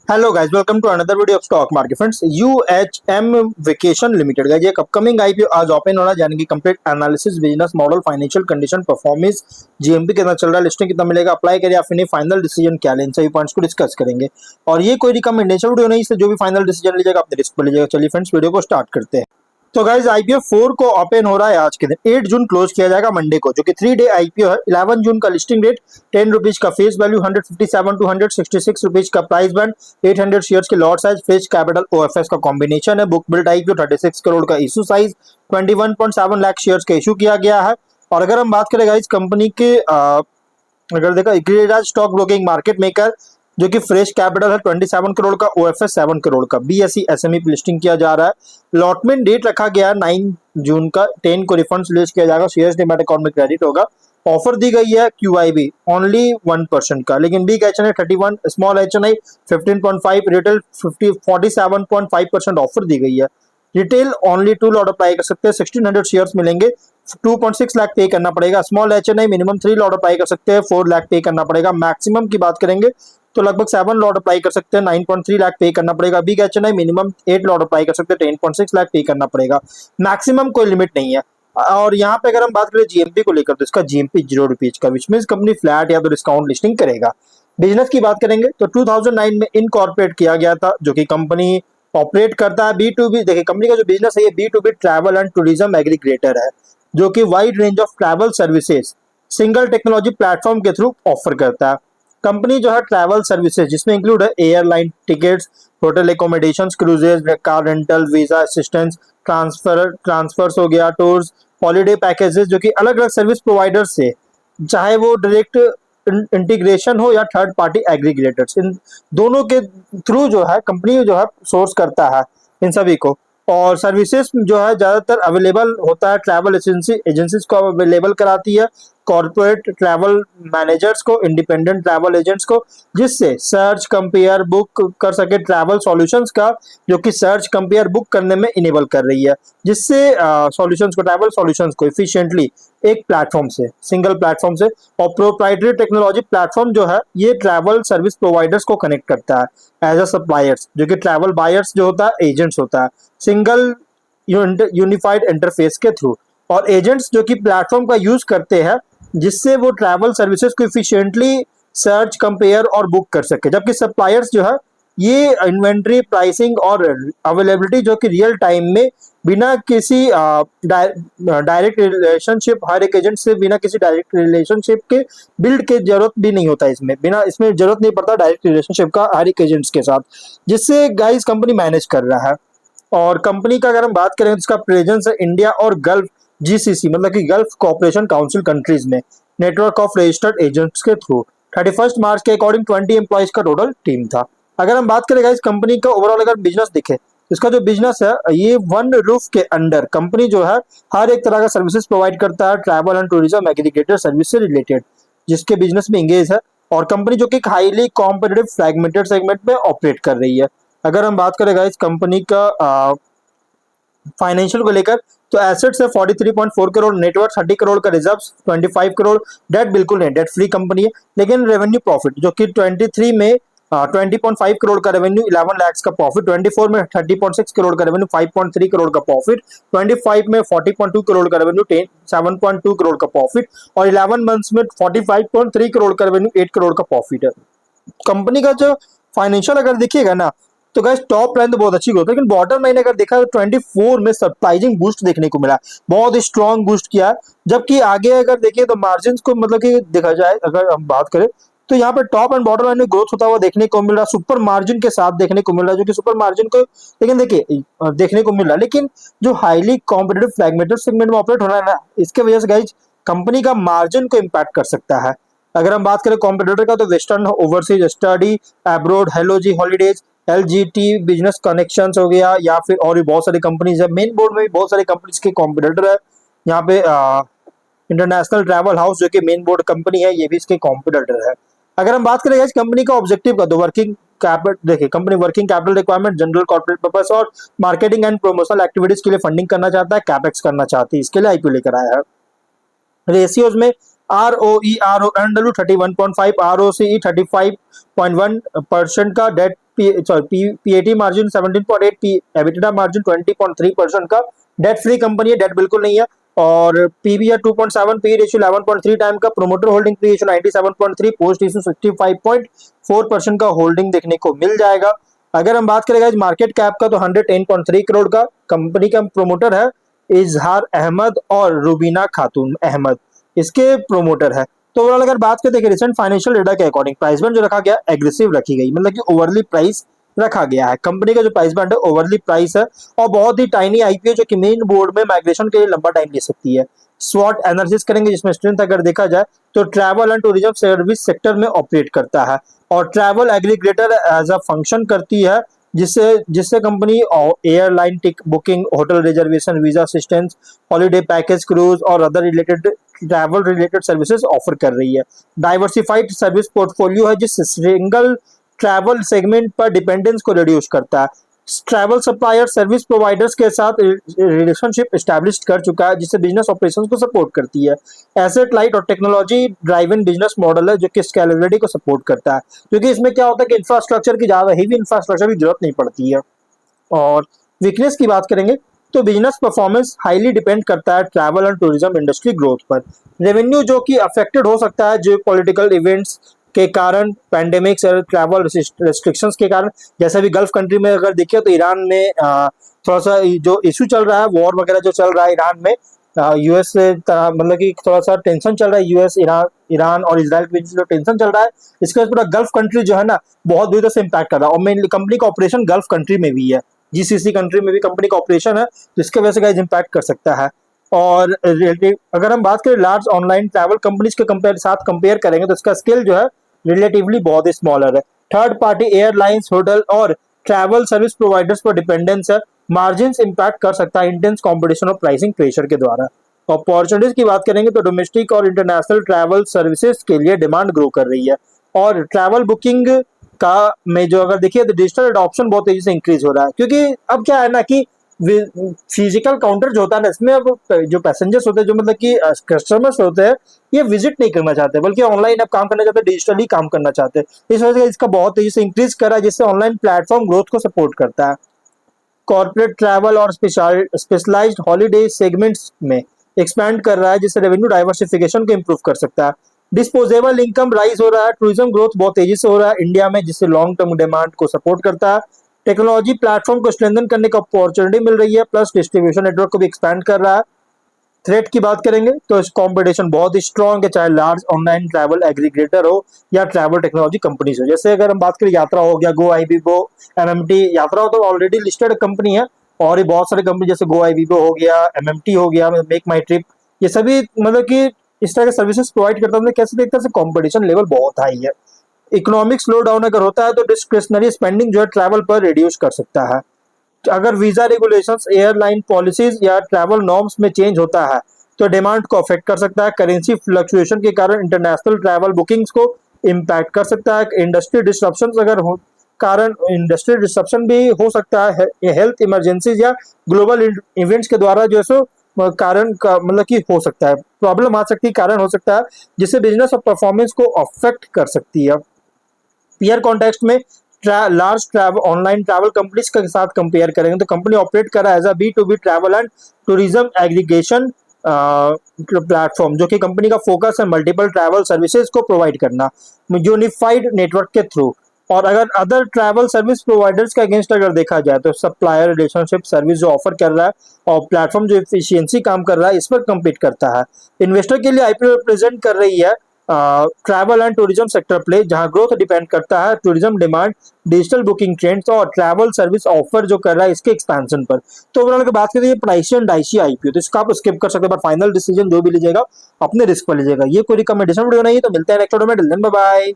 Hello guys, welcome to another video of stock market friends. Um vacation limited guys, एक upcoming IPO आज open हो रहा है, यानी कि complete analysis, business model, financial condition, performance, GMP कितना चल रहा है, लिस्टिंग कितना मिलेगा, अप्लाई करिए या फिर नहीं, फाइनल डिसीजन क्या लें, इन सभी पॉइंट्स को डिस्कस करेंगे। और ये कोई रिकमेंडेशन वीडियो नहीं, इससे जो भी फाइनल डिसीजन लीजिएगा अपने रिस्क पर लीजिएगा। चलिए फ्रेंड्स, वीडियो को स्टार्ट करते हैं। तो गाइज आईपीओ 4 को ओपन हो रहा है आज के दिन 8 जून क्लोज किया जाएगा मंडे को, जो कि 3 डे आईपीओ है। 11 जून का लिस्टिंग रेट, 10 रुपीज का फेस वैल्यू, 157 टू 166 रुपीज का प्राइस बैंड, 800 शेयर्स के lot size, face capital OFS का कॉम्बिनेशन है। बुक बिल्ड आईपीओ 36 करोड़ का इशू साइज, 21.7 लाख शेयर्स का इशू किया गया है। और अगर हम बात करें गाइज कंपनी के अगर देखा Giriraj stock broking market maker, जो कि फ्रेश कैपिटल है 27 करोड़ का, ओएफएस 7 करोड़ का, बीएसई एसएमई पे लिस्टिंग किया जा रहा है। लॉटमेंट डेट रखा गया है 9 जून का, 10 को रिफंड रिलीज किया जाएगा, शेयर्स डीमैट अकाउंट में क्रेडिट होगा। ऑफर दी गई है क्यूआईबी ओनली 1% का, लेकिन big HNI 31, small HNI 15.5, retail 47.5% offer दी गई है। रिटेल ओनली 2 लॉट अप्लाई कर सकते हैं, 1600 शेयर्स मिलेंगे, 2.6 लाख पे करना पड़ेगा। Small HNI minimum 3 lot apply कर सकते हैं, 4 लाख पे करना पड़ेगा। मैक्सिमम की बात करेंगे तो लगभग 7 लॉट अप्लाई कर सकते हैं, 9.3 लाख पे करना पड़ेगा। Big HNI minimum 8 lot apply कर सकते हैं, 10.6 लाख पे करना पड़ेगा। मैक्सिमम कोई लिमिट नहीं है। और यहाँ पे अगर हम बात करें जीएमपी को लेकर, तो इसका जीएमपी 0 रुपीज का, विच मीन्स कंपनी फ्लैट या तो डिस्काउंट लिस्टिंग करेगा। बिजनेस की बात करेंगे तो 2009 में इनकॉर्पोरेट किया गया था, जो कि कंपनी ऑपरेट करता है बी2बी। देखिए कंपनी का जो बिजनेस है ये बी2बी ट्रैवल एंड टूरिज्म एग्रीगेटर है, जो कि wide range of travel services single technology platform के थ्रू ऑफर करता है। कंपनी जो है ट्रैवल सर्विसेज, जिसमें इंक्लूड है airline tickets, hotel accommodations, cruises, car rental, visa assistance, transfers हो गया, टूर्स, हॉलीडे पैकेजेस, जो कि अलग अलग सर्विस प्रोवाइडर्स से, चाहे वो डायरेक्ट इंटीग्रेशन हो या थर्ड पार्टी एग्रीगेटर्स, इन दोनों के थ्रू जो है कंपनी जो है सोर्स करता है इन सभी को। और सर्विसेज जो है ज़्यादातर अवेलेबल होता है ट्रैवल एजेंसीज को अवेलेबल कराती है, कॉर्पोरेट ट्रैवल मैनेजर्स को, इंडिपेंडेंट ट्रैवल एजेंट्स को, जिससे सर्च कंपेयर बुक कर सके ट्रैवल सॉल्यूशंस का, जो कि सर्च कंपेयर बुक करने में इनेबल कर रही है, जिससे सॉल्यूशंस को, ट्रैवल सॉल्यूशंस को इफिशिएंटली एक प्लेटफॉर्म से, सिंगल प्लेटफॉर्म से। और प्रोप्राइटरी टेक्नोलॉजी प्लेटफॉर्म जो है ये ट्रैवल सर्विस प्रोवाइडर्स को कनेक्ट करता है एज अ सप्लायर्स, जो कि ट्रैवल बायर्स जो होता है एजेंट्स होता है, सिंगल यूनिफाइड इंटरफेस के थ्रू। और एजेंट्स जो कि प्लेटफॉर्म का यूज करते हैं, जिससे वो ट्रैवल सर्विसेज को इफिशिएंटली सर्च कंपेयर और बुक कर सके, जबकि सप्लायर्स जो है ये इन्वेंट्री प्राइसिंग और अवेलेबिलिटी जो कि रियल टाइम में बिना किसी डायरेक्ट रिलेशनशिप, हर एक एजेंट से बिना किसी डायरेक्ट रिलेशनशिप के बिल्ड के जरूरत भी नहीं होता, इसमें जरूरत नहीं पड़ता डायरेक्ट रिलेशनशिप का हर एक एजेंट्स के साथ, जिससे गाइस कंपनी मैनेज कर रहा है। और कंपनी का अगर हम बात करें तो इसका प्रेजेंस है इंडिया और गल्फ जीसीसी, मतलब कि गल्फ कोऑपरेशन काउंसिल कंट्रीज में, नेटवर्क ऑफ रजिस्टर्ड एजेंट्स के थ्रू। 31 मार्च के अकॉर्डिंग 20 एम्प्लॉइज का टोटल टीम था। अगर हम बात करें इस कंपनी का ओवरऑल अगर बिजनेस दिखे, इसका जो बिजनेस है ये वन रूफ के अंडर कंपनी जो है हर एक तरह का सर्विसेज प्रोवाइड करता है travel and tourism aggregator service से रिलेटेड, जिसके बिजनेस में इंगेज है। और कंपनी जो कि हाईली कॉम्पिटिटिव फ्रैगमेंटेड सेगमेंट में ऑपरेट कर रही है। अगर हम बात करें इस कंपनी का फाइनेंशियल को लेकर, तो एसेट्स है 43.4 करोड़, नेटवर्क 30 करोड़ का, रिजर्व्स 25 करोड़, डेट बिल्कुल नहीं, डेट फ्री कंपनी है। लेकिन रेवेन्यू प्रॉफिट जो कि 23 में 20.5 करोड़ का रेवेन्यू, 11 लाख का प्रॉफिट, 24 में 30.6 करोड़ का रेवेन्यू, 5.3 करोड़ का प्रॉफिट, 25 में 40.2 करोड़ का रेवेन्यू, 7.2 करोड़ का प्रॉफिट, और 11 मंथ्स में 45.3 करोड़ का रेवेन्यू, 8 करोड़ का प्रॉफिट है। कंपनी का जो फाइनेंशियल अगर देखिएगा ना, तो गाइस टॉप लाइन तो बहुत अच्छी होता है, लेकिन बॉटम लाइन अगर देखा तो 24 में सरप्राइजिंग बूस्ट देखने को मिला, बहुत स्ट्रॉन्ग बूस्ट किया। जबकि आगे अगर देखिए तो मार्जिन को मतलब कि देखा जाए, अगर हम बात करें तो यहाँ पे टॉप एंड बॉटम लाइन में ग्रोथ होता हुआ देखने को मिल रहा, सुपर मार्जिन के साथ देखने को मिल रहा, जो कि सुपर मार्जिन को लेकिन देखिए देखने को मिल रहा। लेकिन जो हाईली कॉम्पिटिटिव फ्रैगमेंटेड सेगमेंट में ऑपरेट हो रहा है ना, इसके वजह से गाइज कंपनी का मार्जिन को इम्पैक्ट कर सकता है। अगर हम बात करें कॉम्पिटिटर का, तो वेस्टर्न ओवरसीज स्टडी अब्रोड, हेलोजी हॉलीडेज, एलजीटी बिजनेस कनेक्शंस हो गया, या फिर और भी बहुत सारी कंपनीज है। मेन बोर्ड में भी बहुत सारी कंपनीज के कॉम्पिटिटर है। यहाँ पे इंटरनेशनल ट्रैवल हाउस जो कि मेन बोर्ड कंपनी है, ये भी इसके कॉम्पिटिटर है। अगर हम बात करें इस कंपनी का ऑब्जेक्टिव का, तो वर्किंग कैपिटल, देखिए company working capital requirement, general corporate purpose और मार्केटिंग एंड प्रमोशनल एक्टिविटीज के लिए फंडिंग करना चाहता है, कैपेक्स करना चाहती है, इसके लिए आईपीओ लेकर आया है। रेशियोज में ROE RONW 31.5, ROCE 35.1% का, debt PAT margin 17.8, EBITDA margin 20.3% का। डेट फ्री कंपनी है, डेट बिल्कुल नहीं है। और पीबी है 2.7, पी रेशियो 11.3 टाइम का। Promoter holding pre ratio 97.3, post issue 65.4% का होल्डिंग देखने को मिल जाएगा। अगर हम बात करें मार्केट कैप का तो 110.3 करोड़ का। कंपनी का प्रोमोटर है इजहार अहमद और रुबीना खातून अहमद, इसके प्रोमोटर है। तो ओवरऑल अगर बात करते हैं रिसेंट फाइनेंशियल डेटा के अकॉर्डिंग प्राइस बैंड जो रखा गया एग्रेसिव रखी गई, मतलब कि ओवरली प्राइस रखा गया है। कंपनी का जो प्राइस बैंड है ओवरली प्राइस है और बहुत ही टाइनी आईपीओ जो कि मेन बोर्ड में माइग्रेशन के लिए लंबा टाइम ले सकती है। स्वॉट एनालिसिस करेंगे जिसमें स्ट्रेंथ अगर देखा जाए तो travel and tourism service sector में ऑपरेट करता है और travel aggregator as a function करती है, जिससे जिससे company airline ticket booking, hotel reservation, visa assistance, holiday package, cruise और other related travel related services offer कर रही है। डाइवर्सिफाइड सर्विस पोर्टफोलियो है जिस सिंगल ट्रैवल सेगमेंट पर डिपेंडेंस को रिड्यूस करता है। ट्रैवल सप्लायर सर्विस प्रोवाइडर्स के साथ रिलेशनशिप एस्टैब्लिश कर चुका है जिससे बिजनेस ऑपरेशंस को सपोर्ट करती है। एसेट लाइट और टेक्नोलॉजी ड्राइवन बिजनेस मॉडल है जो कि स्केलेबिलिटी को सपोर्ट करता है, क्योंकि इसमें क्या होता है कि इंफ्रास्ट्रक्चर की ज्यादा हेवी इंफ्रास्ट्रक्चर की जरूरत नहीं पड़ती है। और वीकनेस की बात करेंगे तो बिजनेस परफॉर्मेंस हाईली डिपेंड करता है travel and tourism industry growth पर। रेवेन्यू जो कि अफेक्टेड हो सकता है जो पॉलिटिकल इवेंट्स के कारण, पैंडेमिक्स और ट्रैवल रेस्ट्रिक्शंस के कारण। जैसे भी गल्फ कंट्री में अगर देखिए तो ईरान में थोड़ा सा जो इशू चल रहा है, वॉर वगैरह जो चल रहा है ईरान में, यूएस से मतलब कि थोड़ा सा टेंशन चल रहा है, यूएस ईरान और इसराइल के बीच जो टेंशन चल रहा है, इसके वजह से पूरा गल्फ कंट्री जो है ना बहुत बुरी तरह से इम्पैक्ट कर रहा है। और मेनली कंपनी का ऑपरेशन गल्फ कंट्री में भी है, जीसीसी कंट्री में भी कंपनी का ऑपरेशन है, जिसके वजह से गाइस इम्पैक्ट कर सकता है। और अगर हम बात करें लार्ज ऑनलाइन ट्रैवल कंपनीज के साथ कंपेयर करेंगे तो इसका स्केल जो है रिलेटिवली बहुत ही स्मॉलर है। थर्ड पार्टी एयरलाइंस, होटल और ट्रैवल सर्विस प्रोवाइडर्स पर डिपेंडेंस है। मार्जिन इंपैक्ट कर सकता है इंटेंस कंपटीशन और प्राइसिंग प्रेशर के द्वारा। अपॉर्चुनिटीज की बात करेंगे तो डोमेस्टिक और इंटरनेशनल ट्रैवल सर्विसेज के लिए डिमांड ग्रो कर रही है। और ट्रैवल बुकिंग का में जो अगर देखिए तो डिजिटल एडॉप्शन बहुत तेजी से इंक्रीज हो रहा है, क्योंकि अब क्या है ना कि फिजिकल काउंटर जो होता है ना इसमें अब जो पैसेंजर्स होते हैं, जो मतलब कि कस्टमर्स होते हैं, ये विजिट नहीं करना चाहते बल्कि ऑनलाइन अब काम करना चाहते हैं, डिजिटली काम करना चाहते हैं। इस वजह से इसका बहुत तेजी से इंक्रीज कर रहा है जिससे ऑनलाइन प्लेटफॉर्म ग्रोथ को सपोर्ट करता है। कॉर्पोरेट ट्रैवल और स्पेशलाइज्ड हॉलीडे सेगमेंट्स में एक्सपैंड कर रहा है जिससे रेवेन्यू डाइवर्सिफिकेशन को इंप्रूव कर सकता है। डिस्पोजेबल इनकम राइज हो रहा है, टूरिज्म ग्रोथ बहुत तेजी से हो रहा है इंडिया में जिससे लॉन्ग टर्म डिमांड को सपोर्ट करता है। टेक्नोलॉजी प्लेटफॉर्म को स्ट्रेंथन करने का अपॉर्चुनिटी मिल रही है, प्लस डिस्ट्रीब्यूशन नेटवर्क को भी एक्सपैंड कर रहा है। थ्रेट की बात करेंगे तो इस कंपटीशन बहुत ही स्ट्रॉन्ग है, चाहे लार्ज ऑनलाइन ट्रैवल एग्रीगेटर हो या ट्रैवल टेक्नोलॉजी कंपनीज हो। जैसे अगर हम बात करें यात्रा हो गया, गो आईबीबो, एमएमटी। यात्रा हो तो ऑलरेडी लिस्टेड कंपनी है और ये बहुत सारे कंपनी जैसे गो आईबीबो हो गया, एमएमटी हो गया, मेक माई ट्रिप, ये सभी मतलब कि इस तरह के सर्विसेज प्रोवाइड करता है। कैसे देखते हैं कंपटीशन लेवल बहुत हाई है। इकोनॉमिक स्लो डाउन अगर होता है तो डिस्क्रिशनरी स्पेंडिंग जो है ट्रैवल पर रिड्यूस कर सकता है। अगर वीजा रेगुलेशंस, एयरलाइन पॉलिसीज या ट्रैवल नॉर्म्स में चेंज होता है तो डिमांड को अफेक्ट कर सकता है। करेंसी फ्लक्चुएशन के कारण इंटरनेशनल ट्रैवल बुकिंग्स को इम्पैक्ट कर सकता है। इंडस्ट्री डिस्ट्रप्शन अगर हो कारण इंडस्ट्री डिस्ट्रप्शन भी हो सकता है। हेल्थ इमरजेंसीज या ग्लोबल इवेंट्स के द्वारा जो है सो कारण का मतलब कि हो सकता है, प्रॉब्लम आ सकती है, कारण हो सकता है जिससे बिजनेस और परफॉर्मेंस को अफेक्ट कर सकती है। पीयर कॉन्टेक्स्ट में large travel online travel companies के साथ कंपेयर करेंगे तो कंपनी ऑपरेट कर रहा है as a B2B travel and tourism aggregation platform, जो कि कंपनी का फोकस है मल्टीपल ट्रैवल सर्विसेज को प्रोवाइड करना यूनिफाइड नेटवर्क के थ्रू। और अगर अदर ट्रैवल सर्विस प्रोवाइडर्स के अगेंस्ट अगर देखा जाए तो सप्लायर रिलेशनशिप सर्विस जो ऑफर कर रहा है और प्लेटफॉर्म जो एफिशिएंसी काम कर रहा है इस पर कम्पीट करता है। इन्वेस्टर के लिए आईपीओ रिप्रेजेंट कर रही है travel and tourism sector play, जहां ग्रोथ डिपेंड करता है tourism demand, digital booking trends और ट्रैवल सर्विस ऑफर जो कर रहा है इसके एक्सपेंशन पर। तो ओवरऑल की बात करें प्राइसी एंड डाइसी आईपीओ तो इसका आप स्किप कर सकते हैं, बट फाइनल डिसीजन जो भी लीजिएगा अपने रिस्क पर लीजिएगा। ये कोई रिकमेंडेशन वीडियो नहीं है, तो मिलते हैं नेक्स्ट वीडियो में। Bye bye.